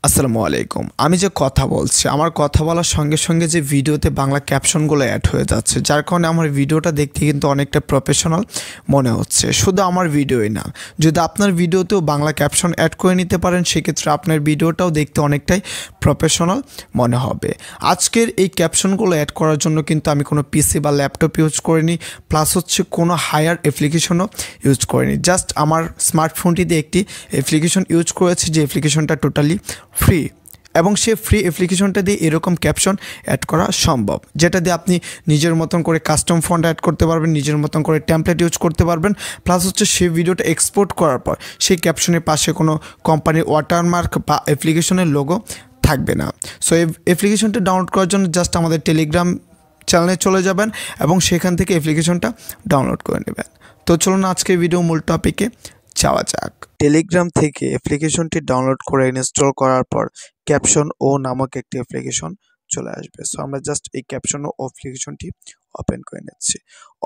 আসসালামু আলাইকুম। আমি যে কথা বলছি, আমার কথা বলার সঙ্গে সঙ্গে যে ভিডিওতে বাংলা ক্যাপশনগুলো অ্যাড হয়ে যাচ্ছে, যার কারণে আমার ভিডিওটা দেখতে কিন্তু অনেকটা প্রফেশনাল মনে হচ্ছে। শুধু আমার ভিডিওই না, যদি আপনার ভিডিওতেও বাংলা ক্যাপশন অ্যাড করে নিতে পারেন, সেক্ষেত্রে আপনার ভিডিওটাও দেখতে অনেকটাই প্রফেশনাল মনে হবে। আজকের এই ক্যাপশনগুলো অ্যাড করার জন্য কিন্তু আমি কোনো পিসি বা ল্যাপটপ ইউজ করিনি, প্লাস হচ্ছে কোনো হায়ার অ্যাপ্লিকেশনও ইউজ করিনি। জাস্ট আমার স্মার্টফোনটিতে একটি অ্যাপ্লিকেশন ইউজ করেছি, যে অ্যাপ্লিকেশনটা টোটালি ফ্রি, এবং সে ফ্রি অ্যাপ্লিকেশনটা দিয়ে এরকম ক্যাপশন অ্যাড করা সম্ভব, যেটা দিয়ে আপনি নিজের মতন করে কাস্টম ফন্ট অ্যাড করতে পারবেন, নিজের মতন করে টেমপ্লেট ইউজ করতে পারবেন। প্লাস হচ্ছে সেই ভিডিওটা এক্সপোর্ট করার পর সেই ক্যাপশনের পাশে কোনো কোম্পানির ওয়াটারমার্ক বা অ্যাপ্লিকেশনের লোগো থাকবে না। সো এই অ্যাপ্লিকেশনটা ডাউনলোড করার জন্য জাস্ট আমাদের টেলিগ্রাম চ্যানেলে চলে যাবেন এবং সেখান থেকে অ্যাপ্লিকেশনটা ডাউনলোড করে নেবেন। তো চলুন আজকের ভিডিও মূল টপিকে যাওয়া যাক। টেলিগ্রাম থেকে অ্যাপ্লিকেশনটি ডাউনলোড করে ইনস্টল করার পর ক্যাপশন ও নামক একটি অ্যাপ্লিকেশন চলে আসবে। সো আমরা জাস্ট এই ক্যাপশন ও অ্যাপ্লিকেশনটি ওপেন করে নিচ্ছি।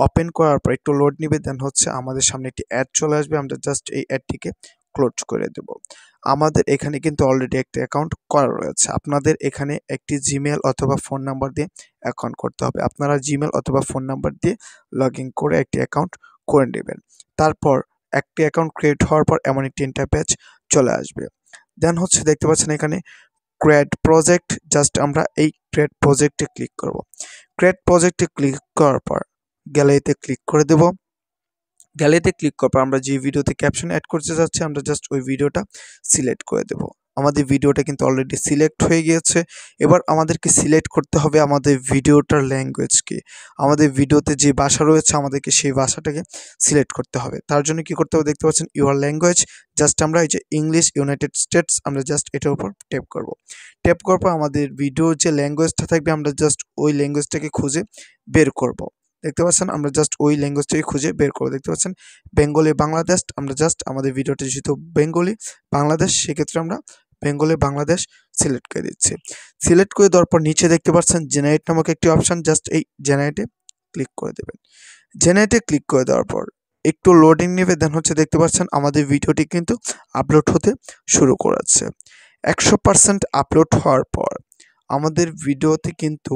ওপেন করার পর একটু লোড নিবে, দেন হচ্ছে আমাদের সামনে একটি অ্যাড চলে আসবে। আমরা জাস্ট এই অ্যাডটিকে ক্লোজ করে দেব। আমাদের এখানে কিন্তু অলরেডি একটা অ্যাকাউন্ট করা রয়েছে। আপনাদের এখানে একটি জিমেল অথবা ফোন নাম্বার দিয়ে অ্যাকাউন্ট করতে হবে। আপনারা জিমেল অথবা ফোন নাম্বার দিয়ে লগ ইন করে একটি অ্যাকাউন্ট করে নেবেন। তারপর একটি অ্যাকাউন্ট ক্রিয়েট হওয়ার পর এমন একটি ইন্টারপেজ চলে আসবে। দেন হচ্ছে দেখতে পাচ্ছেন এখানে ক্রিয়েট প্রজেক্ট, জাস্ট আমরা এই ক্রিয়েট প্রজেক্টে ক্লিক করব। ক্রিয়েট প্রজেক্টে ক্লিক করার পর গ্যালারিতে ক্লিক করে দেব। গ্যালারিতে ক্লিক করার পর আমরা যে ভিডিওতে ক্যাপশন অ্যাড করতে যাচ্ছি, আমরা জাস্ট ওই ভিডিওটা সিলেক্ট করে দেব। আমাদের ভিডিওটা কিন্তু অলরেডি সিলেক্ট হয়ে গিয়েছে। এবার আমাদেরকে সিলেক্ট করতে হবে আমাদের ভিডিওটার ল্যাঙ্গুয়েজ কি। আমাদের ভিডিওতে যে ভাষা রয়েছে আমাদেরকে সেই ভাষাটাকে সিলেক্ট করতে হবে। তার জন্য কি করতে হবে দেখতে পাচ্ছেন ইউর ল্যাঙ্গুয়েজ, জাস্ট আমরা এই যে ইংলিশ ইউনাইটেড স্টেটস, আমরা জাস্ট এটার উপর ট্যাপ করব। ট্যাপ করার পর আমাদের ভিডিওর যে ল্যাঙ্গুয়েজটা থাকবে আমরা জাস্ট ওই ল্যাঙ্গুয়েজটাকে খুঁজে বের করব। দেখতে পাচ্ছেন আমরা জাস্ট ওই ল্যাঙ্গুয়েজটাকে খুঁজে বের করব। দেখতে পাচ্ছেন বেঙ্গলি বাংলাদেশ, আমরা জাস্ট আমাদের ভিডিওটা যেহেতু বেঙ্গলি বাংলাদেশ, সেক্ষেত্রে আমরা বেঙ্গলি বাংলাদেশ সিলেক্ট করে দিচ্ছি। সিলেক্ট করে দেওয়ার পর নিচে দেখতে পাচ্ছেন জেনারেট নামক একটি অপশন, জাস্ট এই জেনারেটে ক্লিক করে দেবেন। জেনারেটে ক্লিক করে দেওয়ার পর একটু লোডিং নেবে, দেন হচ্ছে দেখতে পাচ্ছেন আমাদের ভিডিওটি কিন্তু আপলোড হতে শুরু করেছে। 100% আপলোড হওয়ার পর আমাদের ভিডিওতে কিন্তু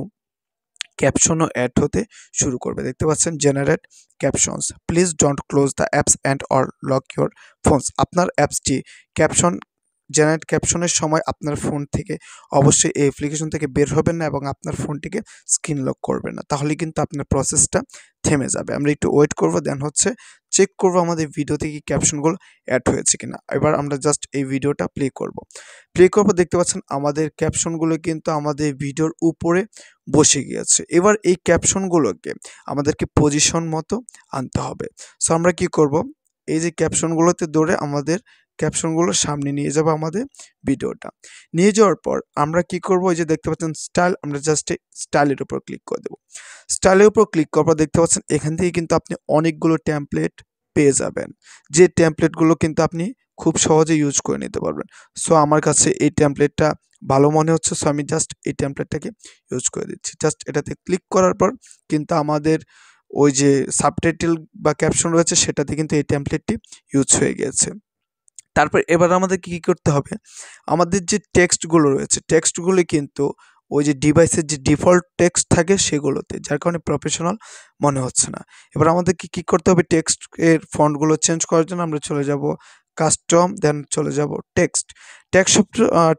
ক্যাপশনও অ্যাড হতে শুরু করবে। দেখতে পাচ্ছেন generate captions, please don't close the apps and or lock your phones. আপনার অ্যাপসটি ক্যাপশন জেনারেট ক্যাপশনের সময় আপনার ফোন থেকে অবশ্যই এই অ্যাপ্লিকেশন থেকে বের হবেন না এবং আপনার ফোনটিকে স্ক্রিন লক করবেন না, তাহলে কিন্তু আপনার প্রসেসটা থেমে যাবে। আমরা একটু ওয়েট করব, দেন হচ্ছে চেক করব আমাদের ভিডিওতে কি ক্যাপশনগুলো অ্যাড হয়েছে কিনা। এবার আমরা জাস্ট এই ভিডিওটা প্লে করব। প্লে করব, দেখতে পাচ্ছেন আমাদের ক্যাপশনগুলো কিন্তু আমাদের ভিডিওর উপরে বসে গিয়েছে। এবার এই ক্যাপশনগুলোকে আমাদেরকে পজিশন মতো আনতে হবে। সো আমরা কি করব, এই যে ক্যাপশনগুলোতে ধরে আমাদের ক্যাপশনগুলো সামনে নিয়ে যাব আমাদের ভিডিওটা। নিয়ে যাওয়ার পর আমরা কি করব, এই যে দেখতে পাচ্ছেন স্টাইল, আমরা জাস্ট স্টাইলের উপর ক্লিক করে দেব। স্টাইলের উপর ক্লিক করার পর দেখতে পাচ্ছেন এখান থেকে কিন্তু আপনি অনেকগুলো টেমপ্লেট পেয়ে যাবেন, যে টেমপ্লেটগুলো কিন্তু আপনি খুব সহজে ইউজ করে নিতে পারবেন। সো আমার কাছে এই টেমপ্লেটটা ভালো মনে হচ্ছে, সো আমি জাস্ট এই টেমপ্লেটটাকে ইউজ করে দিচ্ছি। জাস্ট এটাতে ক্লিক করার পর কিন্তু আমাদের ওই যে সাবটাইটেল বা ক্যাপশন রয়েছে সেটাতে কিন্তু এই টেমপ্লেটটি ইউজ হয়ে গিয়েছে। তারপর এবার আমাদের কি করতে হবে, আমাদের যে টেক্সটগুলো রয়েছে টেক্সটগুলি কিন্তু ওই যে ডিভাইসের যে ডিফল্ট টেক্সট থাকে সেগুলোতে, যার কারণে প্রফেশনাল মনে হচ্ছে না। এবার আমাদেরকে কি করতে হবে, টেক্সট এর ফন্টগুলো চেঞ্জ করার জন্য আমরা চলে যাব কাস্টম, দেন চলে যাব টেক্সট।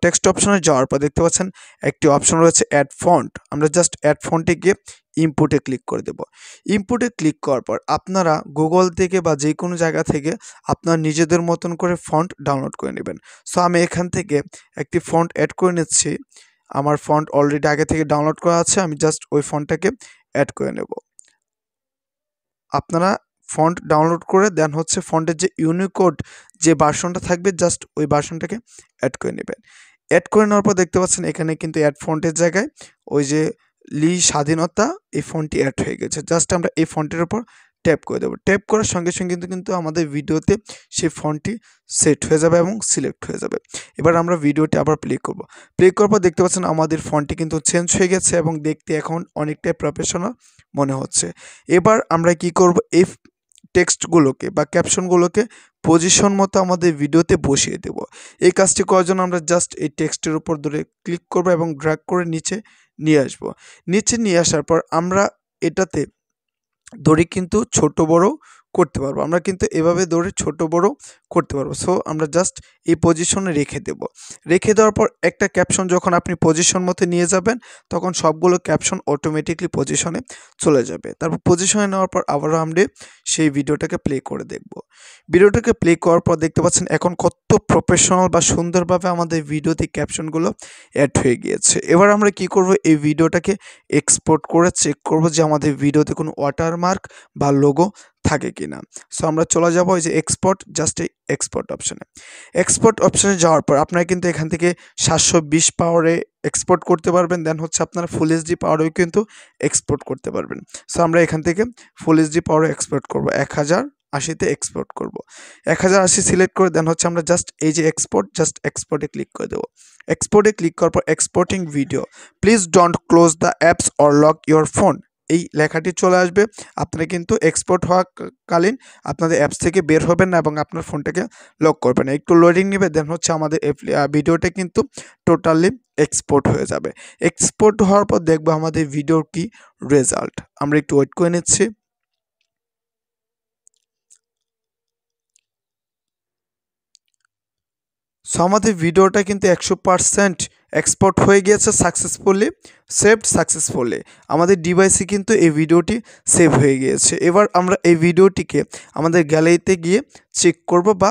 টেক্সট অপশনে যাওয়ার পর দেখতে পাচ্ছেন একটি অপশন রয়েছে অ্যাড ফন্ট, আমরা জাস্ট অ্যাড ফন্টে গিয়ে ইনপুটে ক্লিক করে দেব। ইনপুটে ক্লিক করার পর আপনারা গুগল থেকে বা যে কোনো জায়গা থেকে আপনার নিজেদের মতন করে ফন্ট ডাউনলোড করে নেবেন। সো আমি এখান থেকে একটি ফন্ট অ্যাড করে নিচ্ছি। আমার ফন্ট অলরেডি আগে থেকে ডাউনলোড করা আছে, আমি জাস্ট ওই ফন্টটাকে অ্যাড করে নেব। আপনারা ফন্ট ডাউনলোড করে দেন হচ্ছে ফন্টের যে ইউনিকোড যে ভার্সনটা থাকবে জাস্ট ওই ভার্সনটাকে অ্যাড করে নেবেন। অ্যাড করে নেওয়ার পর দেখতে পাচ্ছেন এখানে কিন্তু অ্যাড ফন্টের জায়গায় ওই যে লি স্বাধীনতা এই ফন্টটি অ্যাড হয়ে গেছে। জাস্ট আমরা এই ফন্টের উপর ট্যাপ করে দেবো। ট্যাপ করার সঙ্গে সঙ্গে কিন্তু আমাদের ভিডিওতে সেই ফন্টটি সেট হয়ে যাবে এবং সিলেক্ট হয়ে যাবে। এবার আমরা ভিডিওটি আবার প্লে করব। প্লে করার পর দেখতে পাচ্ছেন আমাদের ফন্টটি কিন্তু চেঞ্জ হয়ে গেছে এবং দেখতে এখন অনেকটাই প্রফেশনাল মনে হচ্ছে। এবার আমরা কি করব, এই টেক্সটগুলোকে বা ক্যাপশনগুলোকে পজিশন মতো আমাদের ভিডিওতে বসিয়ে দেব। এই কাজটি করার জন্য আমরা জাস্ট এই টেক্সটের উপর ধরে ক্লিক করব এবং ড্র্যাগ করে নিচে নিয়ে আসব। নিচে নিয়ে আসার পর আমরা এটাতে ধরে কিন্তু ছোট বড় করতে পারবো। আমরা কিন্তু এভাবে ধরে ছোট বড় করতে পারবো। সো আমরা জাস্ট এই পজিশনে রেখে দেব। রেখে দেওয়ার পর একটা ক্যাপশন যখন আপনি পজিশন মতো নিয়ে যাবেন তখন সবগুলো ক্যাপশন অটোমেটিকলি পজিশনে চলে যাবে। তারপর পজিশনে নেওয়ার পর আবারও আমরা সেই ভিডিওটাকে প্লে করে দেখব। ভিডিওটাকে প্লে করার পর দেখতে পাচ্ছেন এখন কত প্রফেশনাল বা সুন্দরভাবে আমাদের ভিডিওতে ক্যাপশনগুলো অ্যাড হয়ে গিয়েছে। এবার আমরা কি করব, এই ভিডিওটাকে এক্সপোর্ট করে চেক করব যে আমাদের ভিডিওতে কোনো ওয়াটারমার্ক বা লোগো থাকে কিনা। সো আমরা চলে যাব এই যে এক্সপোর্ট, জাস্ট এই এক্সপোর্ট অপশানে। এক্সপোর্ট অপশানে যাওয়ার পর আপনারা কিন্তু এখান থেকে 720 পাওয়ারে এক্সপোর্ট করতে পারবেন। দেন হচ্ছে আপনারা ফুল এইচডি পাওয়ারেও কিন্তু এক্সপোর্ট করতে পারবেন। সো আমরা এখান থেকে ফুল এইচডি পাওয়ারে এক্সপোর্ট করব, 1080-তে এক্সপোর্ট করব। 1080 সিলেক্ট করে দেন হচ্ছে আমরা জাস্ট এই যে এক্সপোর্ট, জাস্ট এক্সপোর্টে ক্লিক করে দেবো। এক্সপোর্টে ক্লিক করার পর exporting video, please don't close the apps or lock your phone, এই লেখাটি চলে আসবে। আপনারা কিন্তু এক্সপোর্ট হওয়া কালীন আপনাদের অ্যাপস থেকে বের হবেন না এবং আপনার ফোনটাকে লক করবেন না। একটু লোডিং নেবে, দেন হচ্ছে আমাদের ভিডিওটা কিন্তু টোটালি এক্সপোর্ট হয়ে যাবে। এক্সপোর্ট হওয়ার পর দেখবো আমাদের ভিডিওর কি রেজাল্ট। আমরা একটু ওয়েট করে নিচ্ছি। সো আমাদের ভিডিওটা কিন্তু 100% এক্সপোর্ট হয়ে গিয়েছে সাকসেসফুলি, সেভড সাকসেসফুলি। আমাদের ডিভাইসে কিন্তু এই ভিডিওটি সেভ হয়ে গিয়েছে। এবার আমরা এই ভিডিওটিকে আমাদের গ্যালারিতে গিয়ে চেক করব বা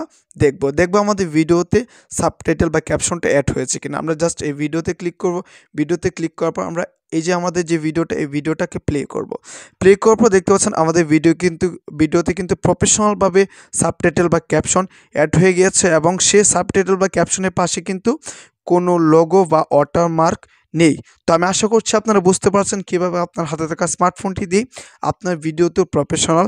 দেখব আমাদের ভিডিওতে সাবটাইটেল বা ক্যাপশনটা অ্যাড হয়েছে কিনা। আমরা জাস্ট এই ভিডিওতে ক্লিক করব। ভিডিওতে ক্লিক করার পর আমরা এই যে আমাদের যে ভিডিওটা, এই ভিডিওটাকে প্লে করব। প্লে করার পর দেখতে পাচ্ছেন আমাদের ভিডিওতে কিন্তু প্রফেশনালভাবে সাবটাইটেল বা ক্যাপশন অ্যাড হয়ে গিয়েছে এবং সে সাবটাইটেল বা ক্যাপশনের পাশে কিন্তু কোনো লোগো বা ওয়াটারমার্ক নেই। তো আমি আশা করছি আপনারা বুঝতে পারছেন কীভাবে আপনার হাতে থাকা স্মার্টফোনটি দিয়ে আপনার ভিডিওতে প্রফেশনাল